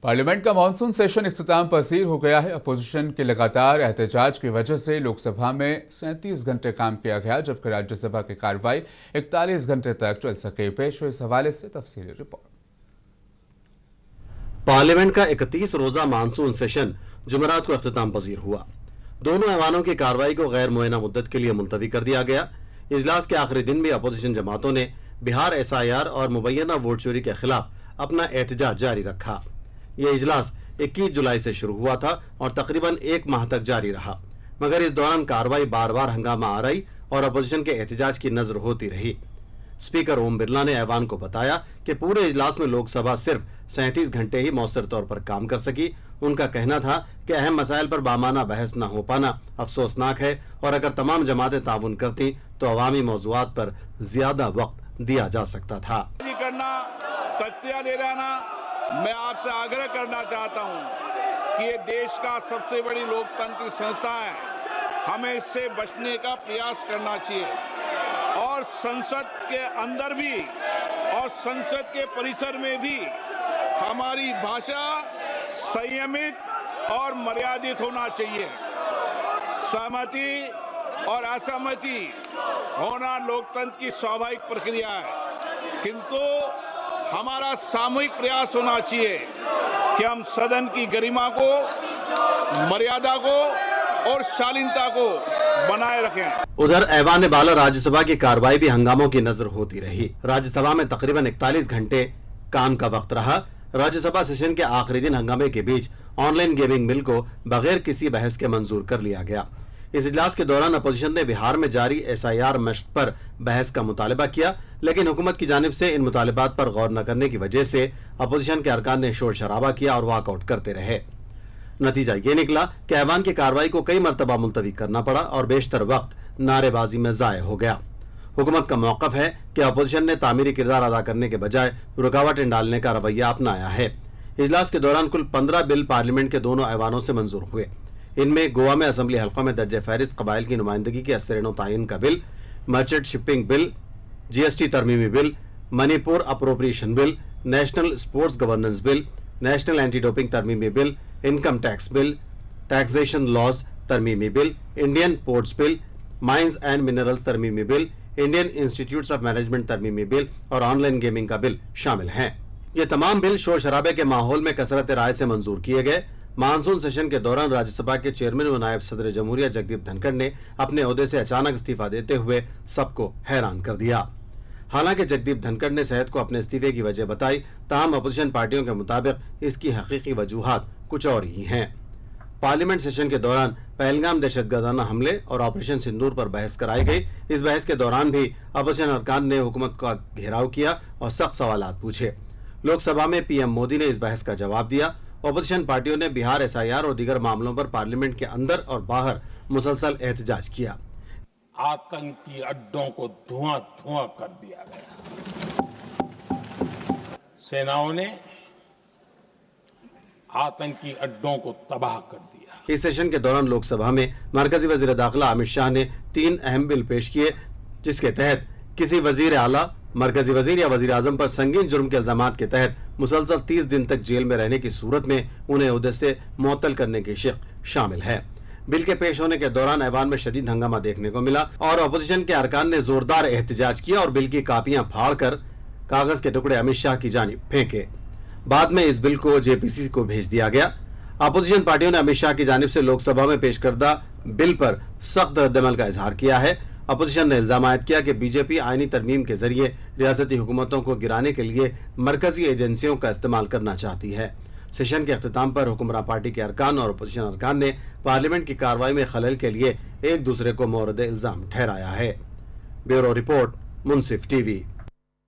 Parliament का monsoon session इख्तिताम पसीर हो गया है। अपोजिशन के लगातार एहतजाज की वजह से लोकसभा में 37 घंटे काम किया गया, जबकि राज्यसभा की कार्रवाई 41 घंटे तक चल सके। पेश हो इस हवाले से तफसीली रिपोर्ट। पार्लियामेंट का 31 रोजा मानसून सेशन जुमेरात को इख्तिताम पसीर हुआ। दोनों ऐवानों की कार्रवाई को गैर मुअय्यना मुद्दत के लिए मुलतवी कर दिया गया। इजलास के आखिरी दिन भी अपोजिशन जमातों ने बिहार SIR और मुबैना वोट चोरी के खिलाफ अपना एहतजाज जारी रखा। यह इजलास 21 जुलाई से शुरू हुआ था और तकरीबन एक माह तक जारी रहा, मगर इस दौरान कार्रवाई बार बार हंगामा आ रही और अपोजिशन के एहतजाज की नजर होती रही। स्पीकर ओम बिरला ने ऐवान को बताया कि पूरे इजलास में लोकसभा सिर्फ 37 घंटे ही मौसर तौर पर काम कर सकी। उनका कहना था कि अहम मसाइल पर बामाना बहस न हो पाना अफसोसनाक है और अगर तमाम जमातें ताउन करती तो अवामी मौज़ूआत पर ज्यादा वक्त दिया जा सकता था। मैं आपसे आग्रह करना चाहता हूं कि ये देश का सबसे बड़ी लोकतांत्रिक संस्था है, हमें इससे बचने का प्रयास करना चाहिए और संसद के अंदर भी और संसद के परिसर में भी हमारी भाषा संयमित और मर्यादित होना चाहिए। सहमति और असहमति होना लोकतंत्र की स्वाभाविक प्रक्रिया है, किंतु हमारा सामूहिक प्रयास होना चाहिए कि हम सदन की गरिमा को, मर्यादा को और शालीनता को बनाए रखें। उधर ऐवान बाला राज्यसभा की कार्रवाई भी हंगामों की नजर होती रही। राज्यसभा में तकरीबन 41 घंटे काम का वक्त रहा। राज्यसभा सेशन के आखिरी दिन हंगामे के बीच ऑनलाइन गेमिंग बिल को बगैर किसी बहस के मंजूर कर लिया गया। इस इजलास के दौरान अपोजिशन ने बिहार में जारी SIR मश्क पर बहस का मुतालबा किया, लेकिन हुकूमत की जानिब से इन मुतालबात पर गौर न करने की वजह से अपोजिशन के अरकान ने शोर शराबा किया और वॉकआउट करते रहे। नतीजा ये निकला कि ऐवान की कार्रवाई को कई मरतबा मुलतवी करना पड़ा और बेशतर वक्त नारेबाजी में जाया हो गया। हुकूमत का मौक़िफ़ है कि अपोजिशन ने तामीरी किरदार अदा करने के बजाय रुकावटें डालने का रवैया अपनाया है। इजलास के दौरान कुल 15 बिल पार्लियामेंट के दोनों ऐवानों से मंजूर हुए। इनमें गोवा में असम्बली हल्का में दर्ज फहरिस्त कबाइल की नुमाइंदगी के असर तयन का bill, merchant shipping bill, GST तरमीमी bill, Manipur appropriation bill, national sports governance bill, national anti doping तरमीमी bill, income tax bill, taxation laws तरमीमी bill, Indian ports bill, mines and minerals तरमीमी bill, Indian institutes of management तरमीमी bill और online gaming का bill शामिल हैं। ये तमाम बिल शोर शराबे के माहौल में कसरत राय से मंजूर किए गए। मानसून सेशन के दौरान राज्यसभा के चेयरमैन व नायब सदर जमहूरिया जगदीप धनखड़ ने अपने ओहदे से अचानक इस्तीफा देते हुए सबको हैरान कर दिया। हालांकि जगदीप धनखड़ ने सेहत को अपने इस्तीफे की वजह बताई, ताहम अपोजिशन पार्टियों के मुताबिक इसकी हकीकी वजूहात कुछ और ही हैं। पार्लियामेंट सेशन के दौरान पहलगाम दहशतगर्दाना हमले और ऑपरेशन सिंदूर पर बहस कराई गई। इस बहस के दौरान भी अपोजिशन अरकान ने हुकूमत का घेराव किया और सख्त सवालात पूछे। लोकसभा में PM मोदी ने इस बहस का जवाब दिया। अपोजिशन पार्टियों ने बिहार SIR और दीगर मामलों पर पार्लियामेंट के अंदर और बाहर मुसलसल एहतजाज किया। आतंकी अड्डों को धुआं धुआं कर दिया गया। सेनाओं ने आतंकी अड्डों को तबाह कर दिया। इस सेशन के दौरान लोकसभा में मरकजी वजीर दाखिला अमित शाह ने 3 अहम बिल पेश किए, जिसके तहत किसी वजीर आला, मरकजी वजीर या वजीर आजम पर संगीन जुर्म के इल्जामात के तहत मुसलसल 30 दिन तक जेल में रहने की सूरत में उन्हें ओहदे से मुअत्तल करने की शिक शामिल है। बिल के पेश होने के दौरान ऐवान में शदीद हंगामा देखने को मिला और अपोजिशन के अरकान ने जोरदार एहतजाज किया और बिल की कापियां फाड़कर कागज के टुकड़े अमित शाह की जानिब फेंके। बाद में इस बिल को JPC को भेज दिया गया। अपोजिशन पार्टियों ने अमित शाह की जानिब से लोकसभा में पेश करदा बिल पर सख्त रद्दअमल का इजहार किया है। अपोजिशन ने इल्जाम आयद किया कि BJP आईनी तरमीम के जरिए रियासती हुकूमतों को गिराने के लिए मरकजी एजेंसियों का इस्तेमाल करना चाहती है। सेशन के अख्तिताम पर हुक्मरान पार्टी के अरकान और अपोजिशन अरकान ने पार्लियामेंट की कार्रवाई में खलल के लिए एक दूसरे को मोरद इल्जाम ठहराया है। ब्यूरो रिपोर्ट, मुंसिफ TV।